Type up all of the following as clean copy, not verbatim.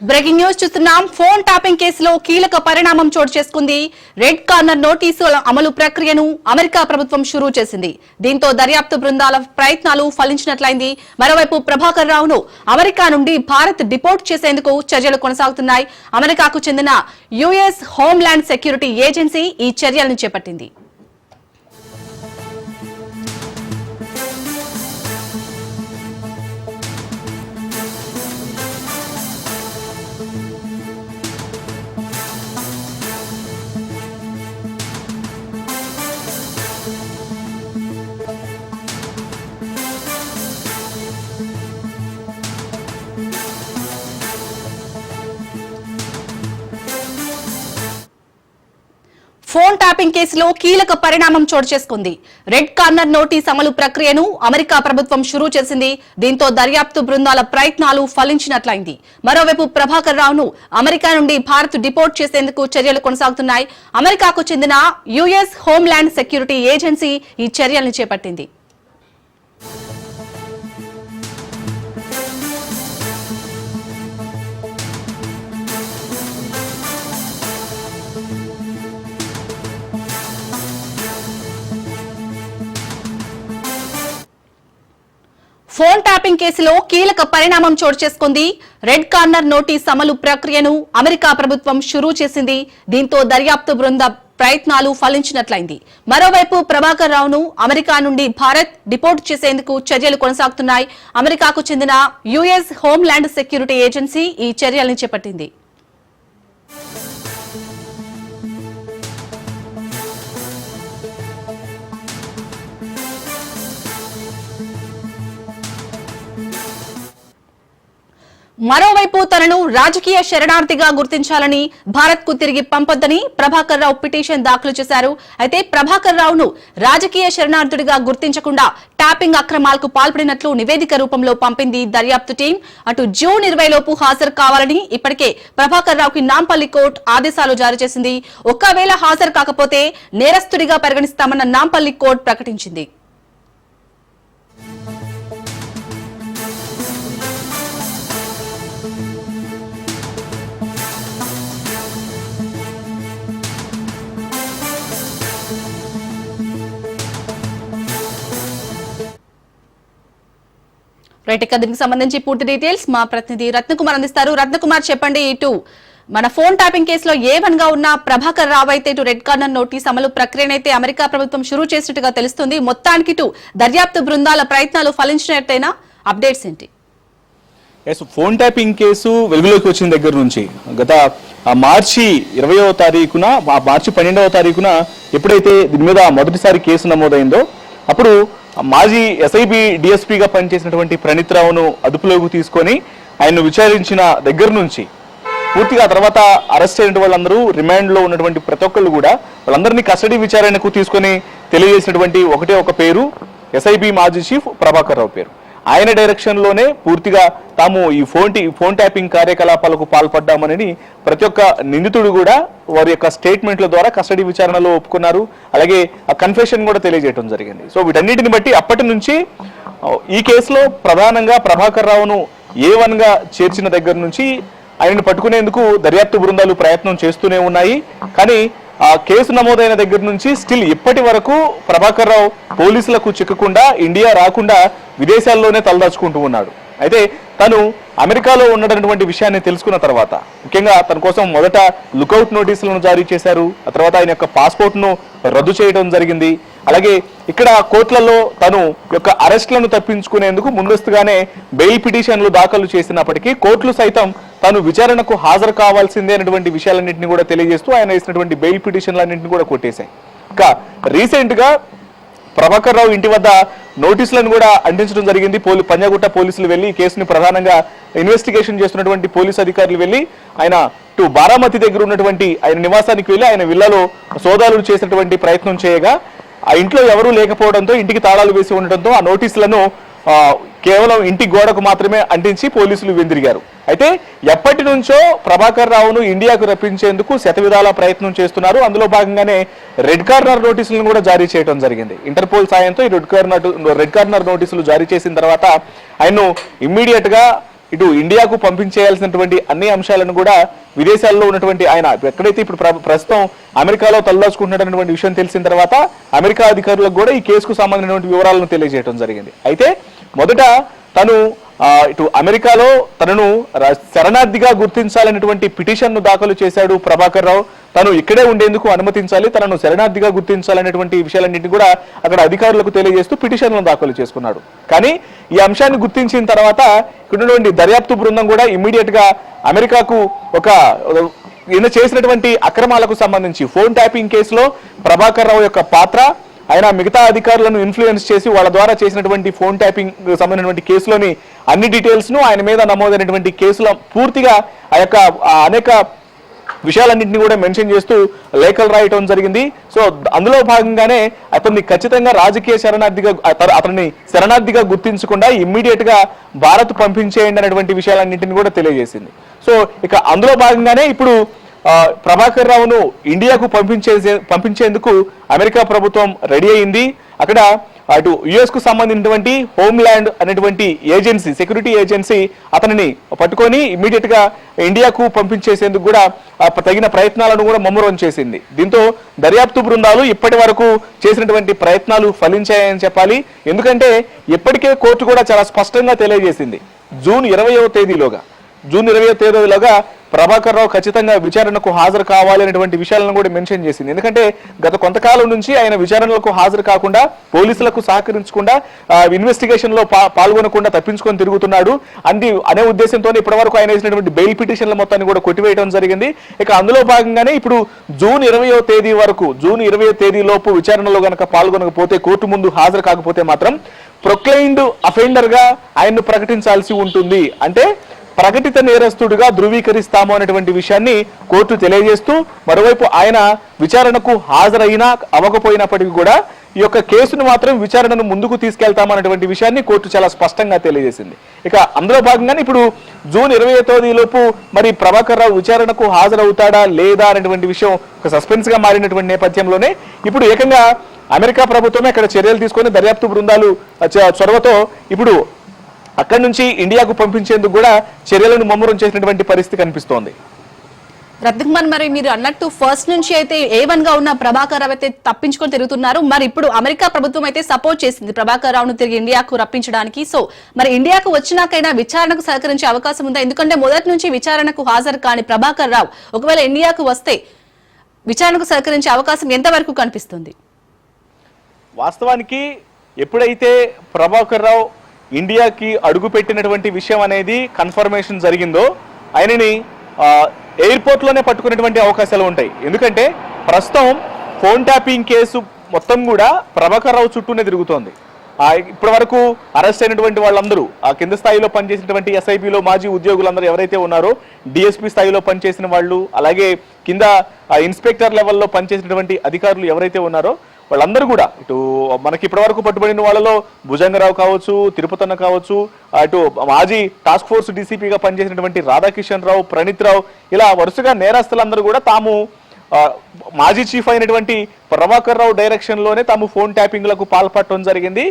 Breaking news చూస్తున్నాం. Phone tapping కేసులో కీలక పరిణామం చోటు చేసుకుంది. రెడ్ కార్నర్ నోటీసుల అమలు ప్రక్రియను అమెరికా ప్రభుత్వం షురూ చేసింది. దీంతో దర్యాప్తు బృందాల ప్రయత్నాలు ఫలించినట్లయింది. మరోవైపు ప్రభాకర్ రావును అమెరికా నుండి భారత్ డిపోర్ట్ చేసేందుకు చర్యలు కొనసాగుతున్నాయి. అమెరికాకు చెందిన యుఎస్ హోంల్యాండ్ సెక్యూరిటీ ఏజెన్సీ ఈ చర్యలను చేపట్టింది. ఫోన్ ట్యాపింగ్ కేసులో కీలక పరిణామం చోటు చేసుకుంది. రెడ్ కార్నర్ నోటీస్ అమలు ప్రక్రియను అమెరికా ప్రభుత్వం షురూ చేసింది. దీంతో దర్యాప్తు బృందాల ప్రయత్నాలు ఫలించినట్లయింది. మరోవైపు ప్రభాకర్ రావును అమెరికా నుండి భారత్ డిపోర్ట్ చేసేందుకు చర్యలు కొనసాగుతున్నాయి. అమెరికాకు చెందిన యుఎస్ హోంల్యాండ్ సెక్యూరిటీ ఏజెన్సీ ఈ చర్యలను చేపట్టింది. ఫోన్ ట్యాపింగ్ కేసులో కీలక పరిణామం చోటు చేసుకుంది. రెడ్ కార్నర్ నోటీస్ అమలు ప్రక్రియను అమెరికా ప్రభుత్వం షురూ చేసింది. దీంతో దర్యాప్తు బృంద ప్రయత్నాలు ఫలించినట్లయింది. మరోవైపు ప్రభాకర్ రావును అమెరికా నుండి భారత్ డిపోర్ట్ చేసేందుకు చర్యలు కొనసాగుతున్నాయి. అమెరికాకు చెందిన యుఎస్ హోంల్యాండ్ సెక్యూరిటీ ఏజెన్సీ ఈ చర్యలను చేపట్టింది. మరోవైపు తనను రాజకీయ శరణార్థిగా గుర్తించాలని భారత్ కు తిరిగి పంపొద్దని ప్రభాకర్ రావు పిటిషన్ దాఖలు చేశారు. అయితే ప్రభాకర్ రావును రాజకీయ శరణార్థుడిగా గుర్తించకుండా ట్యాపింగ్ అక్రమాలకు పాల్పడినట్లు నివేదిక రూపంలో పంపింది దర్యాప్తు టీం. అటు జూన్ 20 లోపు హాజరు కావాలని ఇప్పటికే ప్రభాకర్ రావుకి నాంపల్లి కోర్టు ఆదేశాలు జారీ చేసింది. ఒకవేళ హాజరు కాకపోతే నేరస్తుడిగా పరిగణిస్తామన్న నాంపల్లి కోర్టు ప్రకటించింది. రైట్, ఇక దీనికి సంబంధించి పూర్తి డీటెయిల్స్ మా ప్రతినిధి రత్నకుమార్ అందిస్తారు. రత్నకుమార్, చెప్పండి. ఇటు మన ఫోన్ ట్యాపింగ్ కేసులో A1 గా ఉన్న ప్రభాకర్ రావు అయితే ఇటు రెడ్ కార్నర్ నోటీస్ అమలు ప్రక్రియనైతే అమెరికా ప్రభుత్వం షురూ చేసినట్టుగా తెలుస్తుంది. మొత్తానికి ఇటు దర్యాప్తు బృందాల ప్రయత్నాలు ఫలించినట్టయినా అప్డేట్స్ ఏంటి? ఫోన్ ట్యాపింగ్ కేసు వెలుగులోకి వచ్చిన దగ్గర నుంచి గత మార్చి 20వ తారీఖున మార్చి 12వ తారీఖున ఎప్పుడైతే దీని మీద మొదటిసారి కేసు నమోదైందో అప్పుడు మాజీ ఎస్ఐబి డిఎస్పీగా పనిచేసినటువంటి ప్రణీత్ రావును అదుపులోకి తీసుకొని ఆయన్ను విచారించిన దగ్గర నుంచి పూర్తిగా తర్వాత అరెస్ట్ అయిన వాళ్ళందరూ రిమాండ్లో ఉన్నటువంటి ప్రతి ఒక్కళ్ళు కూడా వాళ్ళందరినీ కస్టడీ విచారణకు తీసుకొని తెలియజేసినటువంటి ఒకటే ఒక పేరు ఎస్ఐబి మాజీ చీఫ్ ప్రభాకర్ రావు పేరు. ఆయన డైరెక్షన్లోనే పూర్తిగా తాము ఈ ఫోన్ ట్యాపింగ్ కార్యకలాపాలకు పాల్పడ్డామని ప్రతి ఒక్క నిందితుడు కూడా వారి యొక్క స్టేట్మెంట్ల ద్వారా కస్టడీ విచారణలో ఒప్పుకున్నారు. అలాగే ఆ కన్ఫెషన్ కూడా తెలియజేయడం జరిగింది. సో వీటన్నిటిని బట్టి అప్పటి నుంచి ఈ కేసులో ప్రధానంగా ప్రభాకర్ రావును A1 గా చేర్చిన దగ్గర నుంచి ఆయనను పట్టుకునేందుకు దర్యాప్తు బృందాలు ప్రయత్నం చేస్తూనే ఉన్నాయి. కానీ ఆ కేసు నమోదైన దగ్గర నుంచి స్టిల్ ఇప్పటి వరకు ప్రభాకర్ రావు పోలీసులకు చిక్కకుండా ఇండియా రాకుండా విదేశాల్లోనే తలదాచుకుంటూ ఉన్నాడు. అయితే తను అమెరికాలో ఉన్నటువంటి విషయాన్ని తెలుసుకున్న తర్వాత ముఖ్యంగా తన కోసం మొదట లుకౌట్ నోటీసులను జారీ చేశారు. ఆ తర్వాత ఆయన యొక్క పాస్పోర్ట్ను రద్దు చేయడం జరిగింది. అలాగే ఇక్కడ కోర్టులలో తను యొక్క అరెస్టులను తప్పించుకునేందుకు ముందస్తుగానే బెయిల్ పిటిషన్లు దాఖలు చేసినప్పటికీ కోర్టులు సైతం తాను విచారణకు హాజరు కావాల్సిందే అనేటువంటి విషయాలన్నింటినీ కూడా తెలియజేస్తూ ఆయన వేసినటువంటి బెయిల్ పిటిషన్లన్నింటినీ కూడా కొట్టేశాయి. ఇంకా రీసెంట్ గా ప్రభాకర్ రావు ఇంటి వద్ద నోటీసులను కూడా అంటించడం జరిగింది. పంజాగుట్ట పోలీసులు వెళ్లి కేసుని ప్రధానంగా ఇన్వెస్టిగేషన్ చేస్తున్నటువంటి పోలీసు అధికారులు వెళ్లి ఆయన బారామతి దగ్గర ఉన్నటువంటి ఆయన నివాసానికి వెళ్లి ఆయన విల్లాలో సోదాలు చేసినటువంటి ప్రయత్నం చేయగా ఆ ఇంట్లో ఎవరూ లేకపోవడంతో ఇంటికి తాళాలు వేసి ఉండటంతో ఆ నోటీసులను కేవలం ఇంటి గోడకు మాత్రమే అంటించి పోలీసులు వెందిరిగారు. అయితే ఎప్పటి నుంచో ప్రభాకర్ రావును ఇండియాకు రప్పించేందుకు శతవిధాల ప్రయత్నం చేస్తున్నారు. అందులో భాగంగానే రెడ్ కార్నర్ నోటీసులను కూడా జారీ చేయడం జరిగింది. ఇంటర్పోల్ సాయంతో ఈ రెడ్ కార్నర్ నోటీసులు జారీ చేసిన తర్వాత ఆయన్ను ఇమ్మీడియట్ గా ఇటు ఇండియాకు పంపించేయాల్సినటువంటి అన్ని అంశాలను కూడా విదేశాల్లో ఉన్నటువంటి ఆయన ఎక్కడైతే ఇప్పుడు ప్రస్తుతం అమెరికాలో తలదాచుకుంటున్నటువంటి విషయం తెలిసిన తర్వాత అమెరికా అధికారులకు కూడా ఈ కేసుకు సంబంధించినటువంటి వివరాలను తెలియజేయడం జరిగింది. అయితే మొదట తను ఇటు అమెరికాలో తనను శరణార్థిగా గుర్తించాలనేటువంటి పిటిషన్ను దాఖలు చేశాడు ప్రభాకర్ రావు. తను ఇక్కడే ఉండేందుకు అనుమతించాలి, తనను శరణార్థిగా గుర్తించాలనేటువంటి విషయాలన్నింటినీ కూడా అక్కడ అధికారులకు తెలియజేస్తూ పిటిషన్లను దాఖలు చేసుకున్నాడు. కానీ ఈ అంశాన్ని గుర్తించిన తర్వాత ఇక్కడ దర్యాప్తు బృందం కూడా ఇమ్మీడియట్ గా అమెరికాకు ఈయన చేసినటువంటి అక్రమాలకు సంబంధించి ఫోన్ ట్యాపింగ్ కేసులో ప్రభాకర్ రావు యొక్క పాత్ర, ఆయన మిగతా అధికారులను ఇన్ఫ్లుయెన్స్ చేసి వాళ్ళ ద్వారా చేసినటువంటి ఫోన్ ట్యాపింగ్ సంబంధించినటువంటి కేసులోని అన్ని డీటెయిల్స్ ను ఆయన మీద నమోదైనటువంటి కేసులో పూర్తిగా ఆ యొక్క అనేక విషయాలన్నింటినీ కూడా మెన్షన్ చేస్తూ లేఖలు రాయటం జరిగింది. సో అందులో భాగంగానే అతన్ని ఖచ్చితంగా రాజకీయ శరణార్థిగా గుర్తించకుండా ఇమ్మీడియట్ గా భారత్ పంపించేయండి అనేటువంటి విషయాలన్నింటినీ కూడా తెలియజేసింది. సో ఇక అందులో భాగంగానే ఇప్పుడు ప్రభాకర్ రావును ఇండియాకు పంపించేందుకు అమెరికా ప్రభుత్వం రెడీ అయింది. అక్కడ అటు యుఎస్ కు సంబంధించినటువంటి హోమ్ల్యాండ్ అనేటువంటి ఏజెన్సీ, సెక్యూరిటీ ఏజెన్సీ అతనిని పట్టుకొని ఇమ్మీడియట్ గా ఇండియాకు పంపించేసేందుకు కూడా తగిన ప్రయత్నాలను కూడా ముమ్మరం చేసింది. దీంతో దర్యాప్తు బృందాలు ఇప్పటి వరకు చేసినటువంటి ప్రయత్నాలు ఫలించాయని చెప్పాలి. ఎందుకంటే ఇప్పటికే కోర్టు కూడా చాలా స్పష్టంగా తెలియజేసింది జూన్ 20వ తేదీలోగా ప్రభాకర్ రావు ఖచ్చితంగా విచారణకు హాజరు కావాలి అనేటువంటి విషయాలను కూడా మెన్షన్ చేసింది. ఎందుకంటే గత కొంతకాలం నుంచి ఆయన విచారణలకు హాజరు కాకుండా, పోలీసులకు సహకరించకుండా, ఇన్వెస్టిగేషన్ లో పాల్గొనకుండా తప్పించుకొని తిరుగుతున్నాడు అనే ఉద్దేశంతో ఇప్పటి వరకు ఆయన వేసినటువంటి బెయిల్ పిటిషన్ల మొత్తాన్ని కూడా కొట్టివేయడం జరిగింది. ఇక అందులో భాగంగానే ఇప్పుడు జూన్ 20వ తేదీలోపు విచారణలో గనక పాల్గొనకపోతే, కోర్టు ముందు హాజరు కాకపోతే మాత్రం ప్రొక్లైన్డ్ అఫెండర్ గా ఆయన్ను ప్రకటించాల్సి ఉంటుంది. అంటే ప్రకటిత నేరస్తుడిగా ధృవీకరిస్తాము అనేటువంటి విషయాన్ని కోర్టు తెలియజేస్తూ, మరోవైపు ఆయన విచారణకు హాజరైనా అవ్వకపోయినప్పటికీ కూడా ఈ యొక్క కేసును మాత్రం విచారణను ముందుకు తీసుకెళ్తామన్నటువంటి విషయాన్ని కోర్టు చాలా స్పష్టంగా తెలియజేసింది. ఇక అందులో భాగంగానే ఇప్పుడు జూన్ 20వ తేదీలోపు మరి ప్రభాకర్ రావు విచారణకు హాజరవుతాడా లేదా అనేటువంటి విషయం ఒక సస్పెన్స్ గా మారినటువంటి నేపథ్యంలోనే ఇప్పుడు ఏకంగా అమెరికా ప్రభుత్వమే ఇక్కడ చర్యలు తీసుకొని దర్యాప్తు బృందాలు చొరవతో ఇప్పుడు అక్కడి నుంచి ఇండియాకు పంపించేందుకు కూడా చర్యలను ముమ్మరం చేసినటువంటి పరిస్థితి కనిపిస్తోంది. రత్నకుమార్, మరి మీరు అన్నట్టు ఫస్ట్ నుంచి అయితే A1 గా ఉన్న ప్రభాకర్ రావు అయితే తప్పించుకొని తిరుగుతున్నారు. మరి ఇప్పుడు అమెరికా ప్రభుత్వం అయితే సపోర్ట్ చేసింది ప్రభాకర్ రావును తిరిగి ఇండియాకు రప్పించడానికి. సో మరి ఇండియాకు వచ్చినాకైనా విచారణకు సహకరించే అవకాశం ఉందా? ఎందుకంటే మొదటి నుంచి విచారణకు హాజరు కాని ప్రభాకర్ రావు ఒకవేళ ఇండియాకు వస్తే విచారణకు సహకరించే అవకాశం ఎంతవరకు కనిపిస్తుంది? వాస్తవానికి ఎప్పుడైతే ప్రభాకర్ రావు ఇండియాకి అడుగు పెట్టినటువంటి విషయం అనేది కన్ఫర్మేషన్ జరిగిందో ఆయనని ఎయిర్పోర్ట్ లోనే పట్టుకునేటువంటి అవకాశాలు ఉంటాయి. ఎందుకంటే ప్రస్తుతం ఫోన్ ట్యాపింగ్ కేసు మొత్తం కూడా ప్రభాకర్ రావు చుట్టూనే తిరుగుతోంది. ఇప్పటి వరకు అరెస్ట్ అయినటువంటి వాళ్ళందరూ ఆ కింద స్థాయిలో పనిచేసినటువంటి ఎస్ఐబిలో మాజీ ఉద్యోగులందరూ ఎవరైతే ఉన్నారో, డిఎస్పీ స్థాయిలో పనిచేసిన వాళ్ళు, అలాగే కింద ఇన్స్పెక్టర్ లెవెల్లో పనిచేసినటువంటి అధికారులు ఎవరైతే ఉన్నారో వాళ్ళందరూ కూడా ఇటు మనకి ఇప్పటి వరకు పట్టుబడిన వాళ్ళలో భుజంగరావు కావచ్చు, తిరుపతన్న కావచ్చు, అటు మాజీ టాస్క్ ఫోర్స్ డీసీపీగా పనిచేసినటువంటి రాధాకిషన్ రావు, ప్రణీత్ రావు, ఇలా వరుసగా నేరస్తులందరూ కూడా తాము మాజీ చీఫ్ అయినటువంటి ప్రభాకర్ రావు డైరెక్షన్ లోనే తాము ఫోన్ ట్యాపింగ్ లకు పాల్పడటం జరిగింది.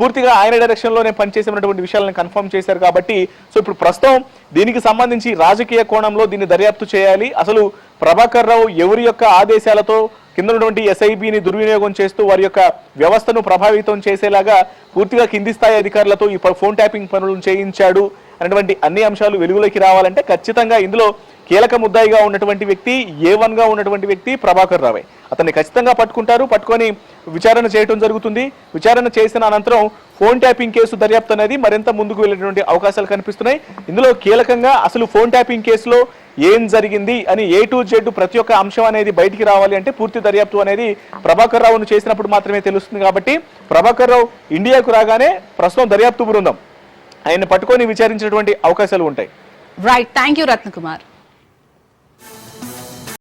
పూర్తిగా ఆయన డైరెక్షన్ లోనే పనిచేసినటువంటి విషయాలను కన్ఫర్మ్ చేశారు. కాబట్టి సో ఇప్పుడు ప్రస్తుతం దీనికి సంబంధించి రాజకీయ కోణంలో దీన్ని దర్యాప్తు చేయాలి. అసలు ప్రభాకర్ రావు ఎవరి యొక్క ఆదేశాలతో కింద ఉన్నటువంటి ఎస్ఐబిని దుర్వినియోగం చేస్తూ వారి యొక్క వ్యవస్థను ప్రభావితం చేసేలాగా పూర్తిగా కింది స్థాయి అధికారులతో ఈ ఫోన్ ట్యాపింగ్ పనులను చేయించాడు అనేటువంటి అన్ని అంశాలు వెలుగులోకి రావాలంటే ఖచ్చితంగా ఇందులో కీలక ముద్దాయిగా ఉన్నటువంటి వ్యక్తి A1 గా ఉన్నటువంటి వ్యక్తి ప్రభాకర్ రావే. అతన్ని ఖచ్చితంగా పట్టుకుంటారు, పట్టుకొని విచారణ చేయడం జరుగుతుంది. విచారణ చేసిన అనంతరం ఫోన్ ట్యాపింగ్ కేసు దర్యాప్తు అనేది మరింత ముందుకు వెళ్ళేటువంటి అవకాశాలు కనిపిస్తున్నాయి. ఇందులో కీలకంగా అసలు ఫోన్ ట్యాపింగ్ కేసులో ఏం జరిగింది అని A to Z ప్రతి ఒక్క అంశం అనేది బయటికి రావాలి అంటే పూర్తి దర్యాప్తు అనేది ప్రభాకర్ రావును చేసినప్పుడు మాత్రమే తెలుస్తుంది. కాబట్టి ప్రభాకర్ రావు ఇండియాకు రాగానే ప్రస్తుతం దర్యాప్తు బృందం ఆయన పట్టుకొని విచారించినటువంటి అవకాశాలు ఉంటాయి. Right, thank you Ratnakumar.